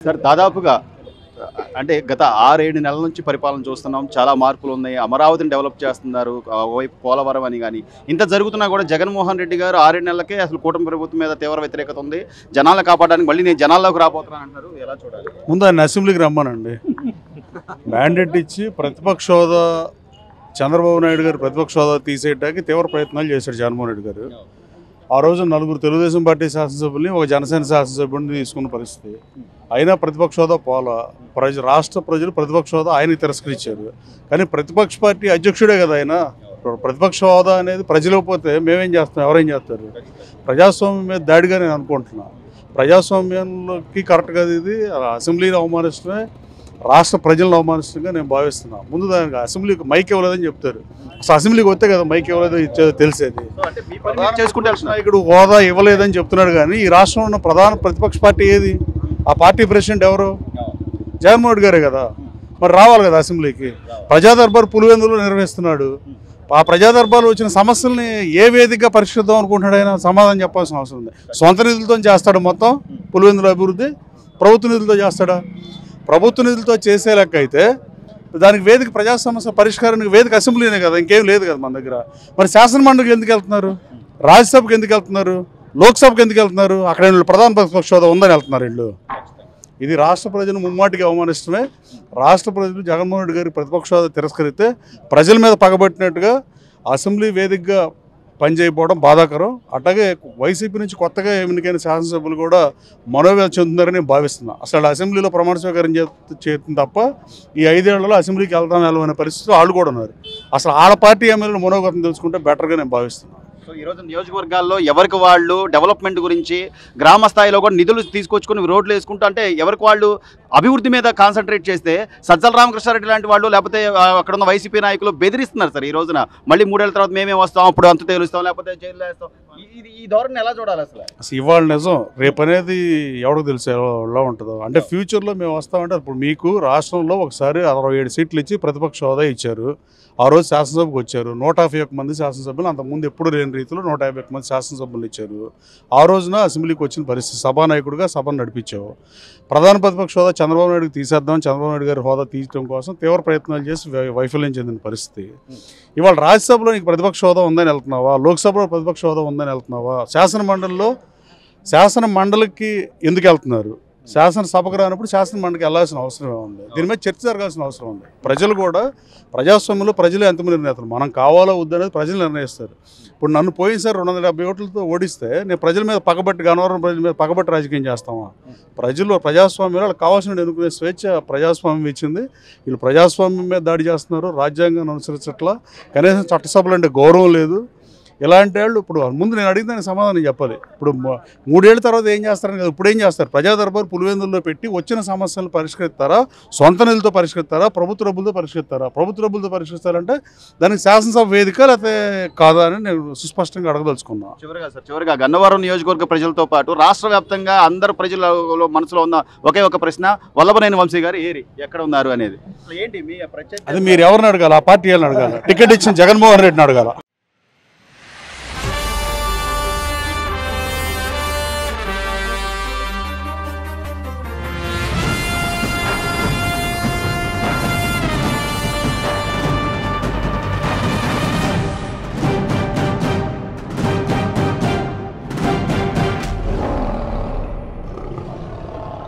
Sir దాదాపుగా అంటే గత 6-7 నెలల నుంచి పరిపాలన చూస్తున్నాం. చాలా మార్పులు ఉన్నాయి. అమరావతిని డెవలప్ చేస్తున్నారు. ఒకవైపు పోలవరం అని కానీ ఇంత జరుగుతున్నా కూడా జగన్మోహన్ రెడ్డి గారు 6-7 నెలలకే అసలు కూటమి ప్రభుత్వం మీద తీవ్ర వ్యతిరేకత ఉంది. జనాలను కాపాడడానికి మళ్ళీ నేను జనాల్లోకి రాబోతున్నాను అంటారు. ఎలా చూడాలి? ముందు ఆయన అసెంబ్లీకి రమ్మనండి. మ్యాండేట్ ఇచ్చి ప్రతిపక్ష హోదా చంద్రబాబు నాయుడు గారు ప్రతిపక్ష హోదా తీసేయడానికి తీవ్ర ప్రయత్నాలు చేశాడు జగన్మోహన్ రెడ్డి గారు. ఆ రోజు 4 తెలుగుదేశం పార్టీ శాసనసభ్యుల్ని ఒక జనసేన శాసనసభ్యుడిని తీసుకున్న పరిస్థితి. అయినా ప్రతిపక్ష హోదా పోలా. రాష్ట్ర ప్రజలు ప్రతిపక్ష హోదా ఆయనకి తిరస్కరించారు. కానీ ప్రతిపక్ష పార్టీ అధ్యక్షుడే కదా ఆయన. ప్రతిపక్ష హోదా అనేది ప్రజలు పోతే మేమేం చేస్తాం, ఎవరేం చేస్తారు? ప్రజాస్వామ్యం మీద దాడిగా నేను అనుకుంటున్నా. ప్రజాస్వామ్యంలోకి కరెక్ట్గా ఇది అసెంబ్లీని అవమానిస్తమే, రాష్ట్ర ప్రజలను అవమానిస్తుందిగా నేను భావిస్తున్నా. ముందు దానికి అసెంబ్లీకి మైక్ ఇవ్వలేదని చెప్తారు. అసలు అసెంబ్లీకి వస్తే కదా మైక్ ఇవ్వలేదు ఇచ్చేది తెలిసేది. నాయకుడు హోదా ఇవ్వలేదని చెప్తున్నాడు. కానీ ఈ రాష్ట్రంలో ఉన్న ప్రధాన ప్రతిపక్ష పార్టీ ఏది? ఆ పార్టీ ప్రెసిడెంట్ ఎవరు? జగన్మోహన్ రెడ్డి గారే కదా. మరి రావాలి కదా అసెంబ్లీకి. ప్రజా దర్బార్ పులివెందులో నిర్వహిస్తున్నాడు. ఆ ప్రజా దర్బార్లో వచ్చిన సమస్యల్ని ఏ వేదికగా పరిష్కరిద్దాం అనుకుంటున్నాడు ఆయన? సమాధానం చెప్పాల్సిన అవసరం ఉంది. సొంత నిధులతో చేస్తాడు మొత్తం పులివెందుల అభివృద్ధి? ప్రభుత్వ నిధులతో చేస్తాడా? ప్రభుత్వ నిధులతో చేసే లెక్క అయితే దానికి వేదిక ప్రజా సమస్య పరిష్కారానికి వేదిక అసెంబ్లీనే కదా, ఇంకేం లేదు కదా మన దగ్గర. మరి శాసనమండలికి ఎందుకు వెళ్తున్నారు? రాజ్యసభకి ఎందుకు వెళ్తున్నారు? లోక్సభకి ఎందుకు వెళ్తున్నారు? అక్కడ ప్రధాన ప్రతిపక్ష హోదా ఉందని వెళ్తున్నారు వీళ్ళు. ఇది రాష్ట్ర ప్రజలు ముమ్మాటికి అవమానిస్తమే. రాష్ట్ర ప్రజలు జగన్మోహన్ రెడ్డి గారి ప్రతిపక్ష హోదా తిరస్కరిస్తే ప్రజల మీద పగబట్టినట్టుగా అసెంబ్లీ వేదికగా పనిచేయకపోవడం బాధాకరం. అట్లాగే వైసీపీ నుంచి కొత్తగా ఎన్నికైన శాసనసభ్యులు కూడా మనోవేదన చెందుతున్నారని నేను భావిస్తున్నాను. అసలు అసెంబ్లీలో ప్రమాణ స్వీకారం చేస్తుంది తప్ప ఈ 5 ఏళ్లలో అసెంబ్లీకి వెళ్ళమనే పరిస్థితి వాళ్ళు కూడా ఉన్నారు. అసలు ఆడ పార్టీ ఎమ్మెల్యేలు మనోగతం తెలుసుకుంటే బెటర్గా నేను భావిస్తున్నాను. సో ఈరోజు నియోజకవర్గాల్లో ఎవరికి వాళ్ళు డెవలప్మెంట్ గురించి గ్రామ స్థాయిలో కూడా నిధులు తీసుకొచ్చుకొని రోడ్లు వేసుకుంటూ అంటే ఎవరికి వాళ్ళు అభివృద్ధి మీద కాన్సన్ట్రేట్ చేస్తే సజ్జల రామకృష్ణారెడ్డి లాంటి వాళ్ళు లేకపోతే అక్కడ ఉన్న వైసీపీ నాయకులు బెదిరిస్తున్నారు సార్. ఈ రోజున మళ్ళీ 3 ఏళ్ల తర్వాత మేమే వస్తాం, అప్పుడు అంత తేలుస్తాం, లేకపోతే జైలు వేస్తాం. ఈ ధోరణి ఎలా చూడాలి అసలు? ఇవాళ నిజం, రేపు అనేది ఎవరికి తెలుసు ఎలా ఉంటుందో. అంటే ఫ్యూచర్లో మేము వస్తామంటే ఇప్పుడు మీకు రాష్ట్రంలో ఒకసారి 67 సీట్లు ఇచ్చి ప్రతిపక్ష హోదా ఇచ్చారు. ఆ రోజు శాసనసభకు వచ్చారు 151 మంది శాసనసభ్యులు. అంతకుముందు ఎప్పుడు లేని రీతిలో 151 మంది శాసనసభ్యులు ఇచ్చారు. ఆ రోజున అసెంబ్లీకి వచ్చిన పరిస్థితి, సభానాయకుడిగా సభను నడిపించావు. ప్రధాన ప్రతిపక్ష హోదా చంద్రబాబు నాయుడుకి తీసేద్దాం, చంద్రబాబు నాయుడు గారి హోదా తీయడం కోసం తీవ్ర ప్రయత్నాలు చేసి వైఫల్యం చెందిన పరిస్థితి. ఇవాళ రాజ్యసభలో నీకు ప్రతిపక్ష హోదా ఉందని వెళ్తున్నావా? లోక్సభలో ప్రతిపక్ష హోదా ఉందని వెళ్తున్నావా? శాసన మండలికి ఎందుకు వెళ్తున్నారు? శాసనసభకు రానప్పుడు శాసన మండలికి వెళ్ళాల్సిన అవసరం ఉంది. దీని మీద చర్చ జరగాల్సిన అవసరం ఉంది. ప్రజలు కూడా ప్రజాస్వామ్యంలో ప్రజలే ఎంతమంది నిర్ణయిస్తారు. మనం కావాలో వద్దనేది ప్రజలు నిర్ణయిస్తారు. ఇప్పుడు నన్ను పోయినసారి 270 ఓట్లతో ఓడిస్తే నేను ప్రజల మీద పగబట్టి, గన్నవరం ప్రజల మీద పగబట్టి రాజకీయం చేస్తామా? ప్రజలు ప్రజాస్వామ్యంలో వాళ్ళకి కావాల్సిన ఎన్నుకునే స్వేచ్ఛ ప్రజాస్వామ్యం ఇచ్చింది. వీళ్ళు ప్రజాస్వామ్యం మీద దాడి చేస్తున్నారు. రాజ్యాంగాన్ని అనుసరించట్లా. కనీసం చట్టసభలు అంటే గౌరవం లేదు. ఇలాంటి వాళ్ళు ఇప్పుడు ముందు నేను అడిగిన దానికి సమాధానం చెప్పాలి. ఇప్పుడు 3 ఏళ్ల తర్వాత ఏం చేస్తారని కదా, ఇప్పుడు ఏం చేస్తారు? ప్రజా దర్బార్ పులివెందుల్లో పెట్టి వచ్చిన సమస్యలను పరిష్కరిస్తారా? సొంత నిధులతో పరిష్కరిస్తారా? ప్రభుత్వ డబ్బులతో పరిష్కరిస్తారా? ప్రభుత్వ డబ్బులతో పరిష్కరిస్తారంటే దానికి శాసనసభ వేదిక లేకపోతే కాదా అని నేను సుస్పష్టంగా అడగదలుచుకున్నాను. చివరిగా గన్నవరం నియోజకవర్గ ప్రజలతో పాటు రాష్ట్ర వ్యాప్తంగా అందరు ప్రజల మనసులో ఉన్న ఒకే ఒక ప్రశ్న, వల్లభనేని వంశీ గారు ఎక్కడ ఉన్నారు అనేది. ఏంటి మీ ప్రత్యేక? అది మీరు ఎవరిని అడగాలి? ఆ పార్టీ వాళ్ళని అడగాలి. టికెట్ ఇచ్చిన జగన్మోహన్ రెడ్డిని అడగాల.